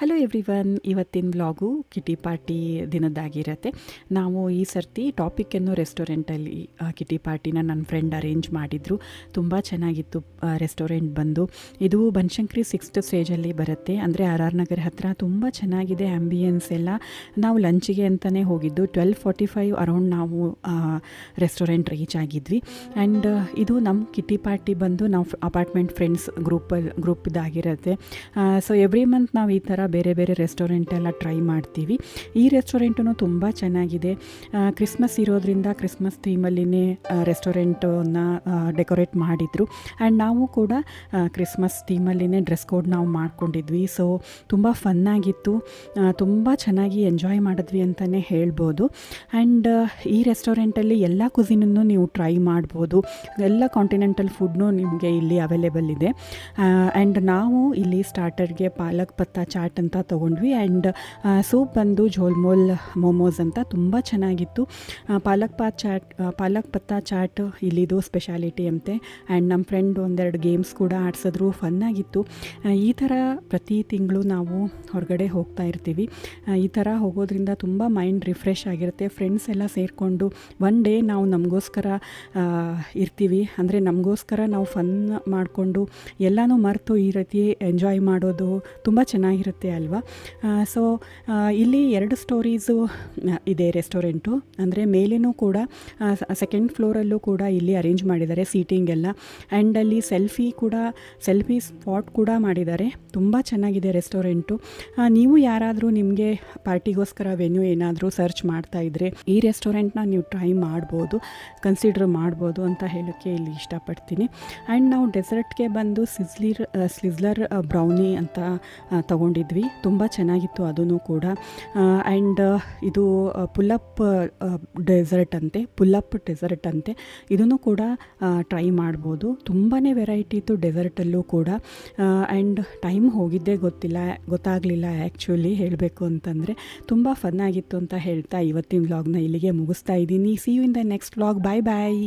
Hello everyone, ಇವತ್ತಿನ vlog ಕಿಟಿ party ದಿನದ್ದಾಗಿರುತ್ತೆ. ನಾವು ಈ ಸರ್ತಿ ಟಾಪಿಕ್ ಅನ್ನೋ ರೆಸ್ಟೋರೆಂಟಲ್ಲಿ ಕಿಟಿ ಪಾರ್ಟಿನ ನನ್ನ ಫ್ರೆಂಡ್ ಅರೇಂಜ್ ಮಾಡಿದರು. ತುಂಬ ಚೆನ್ನಾಗಿತ್ತು ರೆಸ್ಟೋರೆಂಟ್ ಬಂದು. ಇದು ಬನಶಂಕರಿ 6th ಸ್ಟೇಜಲ್ಲಿ ಬರುತ್ತೆ, ಅಂದರೆ ಆರ್ ಆರ್ ನಗರ ಹತ್ತಿರ. ತುಂಬ ಚೆನ್ನಾಗಿದೆ ಆ್ಯಂಬಿಯನ್ಸ್ ಎಲ್ಲ. ನಾವು ಲಂಚಿಗೆ ಅಂತಲೇ ಹೋಗಿದ್ದು. 12:45 ಅರೌಂಡ್ ನಾವು ರೆಸ್ಟೋರೆಂಟ್ ರೀಚ್ ಆಗಿದ್ವಿ. ಆ್ಯಂಡ್ ಇದು ನಮ್ಮ ಕಿಟಿ ಪಾರ್ಟಿ ಬಂದು ನಾವು ಅಪಾರ್ಟ್ಮೆಂಟ್ ಫ್ರೆಂಡ್ಸ್ ಗ್ರೂಪಿದ್ದಾಗಿರುತ್ತೆ. ಸೊ ಎವ್ರಿ ಮಂತ್ ನಾವು ಈ ಥರ ಬೇರೆ ಬೇರೆ ರೆಸ್ಟೋರೆಂಟೆಲ್ಲ ಟ್ರೈ ಮಾಡ್ತೀವಿ. ಈ ರೆಸ್ಟೋರೆಂಟೂ ತುಂಬ ಚೆನ್ನಾಗಿದೆ. ಕ್ರಿಸ್ಮಸ್ ಇರೋದ್ರಿಂದ ಕ್ರಿಸ್ಮಸ್ ಥೀಮಲ್ಲಿನೇ ರೆಸ್ಟೋರೆಂಟನ್ನು ಡೆಕೋರೇಟ್ ಮಾಡಿದರು. ಆ್ಯಂಡ್ ನಾವು ಕೂಡ ಕ್ರಿಸ್ಮಸ್ ಥೀಮಲ್ಲಿನೇ ಡ್ರೆಸ್ ಕೋಡ್ ನಾವು ಮಾಡ್ಕೊಂಡಿದ್ವಿ. ಸೊ ತುಂಬ ಫನ್ನಾಗಿತ್ತು, ತುಂಬ ಚೆನ್ನಾಗಿ ಎಂಜಾಯ್ ಮಾಡಿದ್ವಿ ಅಂತಲೇ ಹೇಳ್ಬೋದು. ಆ್ಯಂಡ್ ಈ ರೆಸ್ಟೋರೆಂಟಲ್ಲಿ ಎಲ್ಲ ಕುಸಿನನ್ನು ನೀವು ಟ್ರೈ ಮಾಡ್ಬೋದು. ಎಲ್ಲ ಕಾಂಟಿನೆಂಟಲ್ ಫುಡ್ನೂ ನಿಮಗೆ ಇಲ್ಲಿ ಅವೈಲೇಬಲ್ ಇದೆ. ಆ್ಯಂಡ್ ನಾವು ಇಲ್ಲಿ ಸ್ಟಾರ್ಟರ್ಗೆ ಪಾಲಕ್ ಪತ್ತ ಚಾಟ್ ಅಂತ ತೊಗೊಂಡ್ವಿ. ಆ್ಯಂಡ್ ಸೂಪ್ ಬಂದು ಝೋಲ್ಮೋಲ್ ಮೋಮೋಸ್ ಅಂತ ತುಂಬ ಚೆನ್ನಾಗಿತ್ತು. ಪಾಲಕ್ ಪತ್ತ ಚಾಟ್ ಇಲ್ಲಿದು ಸ್ಪೆಷಾಲಿಟಿ ಅಂತೆ. ಆ್ಯಂಡ್ ನಮ್ಮ ಫ್ರೆಂಡ್ ಒಂದೆರಡು ಗೇಮ್ಸ್ ಕೂಡ ಆಡಿಸಿದ್ರು, ಫನ್ನಾಗಿತ್ತು. ಈ ಥರ ಪ್ರತಿ ತಿಂಗಳು ನಾವು ಹೊರಗಡೆ ಹೋಗ್ತಾ ಇರ್ತೀವಿ. ಈ ಥರ ಹೋಗೋದ್ರಿಂದ ತುಂಬ ಮೈಂಡ್ ರಿಫ್ರೆಶ್ ಆಗಿರುತ್ತೆ. ಫ್ರೆಂಡ್ಸ್ ಎಲ್ಲ ಸೇರಿಕೊಂಡು ಒನ್ ಡೇ ನಾವು ನಮಗೋಸ್ಕರ ಇರ್ತೀವಿ. ಅಂದರೆ ನಮಗೋಸ್ಕರ ನಾವು ಫನ್ ಮಾಡಿಕೊಂಡು ಎಲ್ಲನೂ ಮರೆತು ಈ ರೀತಿ ಎಂಜಾಯ್ ಮಾಡೋದು ತುಂಬ ಚೆನ್ನಾಗಿರುತ್ತೆ ಅಲ್ವಾ. ಸೊ ಇಲ್ಲಿ 2 ಸ್ಟೋರೀಸು ಇದೆ ರೆಸ್ಟೋರೆಂಟು. ಅಂದರೆ ಮೇಲೇನೂ ಕೂಡ ಸೆಕೆಂಡ್ ಫ್ಲೋರಲ್ಲೂ ಕೂಡ ಇಲ್ಲಿ ಅರೇಂಜ್ ಮಾಡಿದ್ದಾರೆ ಸೀಟಿಂಗ್ ಎಲ್ಲ. ಆ್ಯಂಡ್ ಅಲ್ಲಿ ಸೆಲ್ಫಿ ಸ್ಪಾಟ್ ಕೂಡ ಮಾಡಿದ್ದಾರೆ. ತುಂಬ ಚೆನ್ನಾಗಿದೆ ರೆಸ್ಟೋರೆಂಟು. ನೀವು ಯಾರಾದರೂ ನಿಮಗೆ ಪಾರ್ಟಿಗೋಸ್ಕರ ವೆನ್ಯೂ ಏನಾದರೂ ಸರ್ಚ್ ಮಾಡ್ತಾ ಇದ್ದರೆ ಈ ರೆಸ್ಟೋರೆಂಟ್ನ ನೀವು ಟ್ರೈ ಮಾಡ್ಬೋದು, ಕನ್ಸಿಡರ್ ಮಾಡ್ಬೋದು ಅಂತ ಹೇಳೋಕ್ಕೆ ಇಲ್ಲಿ ಇಷ್ಟಪಡ್ತೀನಿ. ಆ್ಯಂಡ್ ನಾವು ಡೆಸರ್ಟ್ಗೆ ಬಂದು ಸ್ಲಿಜ್ಲರ್ ಬ್ರೌನಿ ಅಂತ ತಗೊಂಡಿದ್ವಿ. ತುಂಬ ಚೆನ್ನಾಗಿತ್ತು ಅದೂ ಕೂಡ. ಆ್ಯಂಡ್ ಇದು ಪುಲ್ಲಪ್ ಡೆಸರ್ಟ್ ಅಂತೆ. ಇದನ್ನು ಕೂಡ ಟ್ರೈ ಮಾಡ್ಬೋದು. ತುಂಬಾ ವೆರೈಟಿ ಇತ್ತು ಡೆಸರ್ಟಲ್ಲೂ ಕೂಡ. ಆ್ಯಂಡ್ ಟೈಮ್ ಹೋಗಿದ್ದೇ ಗೊತ್ತಾಗಲಿಲ್ಲ ಆ್ಯಕ್ಚುಲಿ ಹೇಳಬೇಕು ಅಂತಂದರೆ. ತುಂಬ ಫನ್ನಾಗಿತ್ತು ಅಂತ ಹೇಳ್ತಾ ಇವತ್ತಿನ ವ್ಲಾಗ್ನ ಇಲ್ಲಿಗೆ ಮುಗಿಸ್ತಾ ಇದ್ದೀನಿ. See you in the next vlog. Bye bye.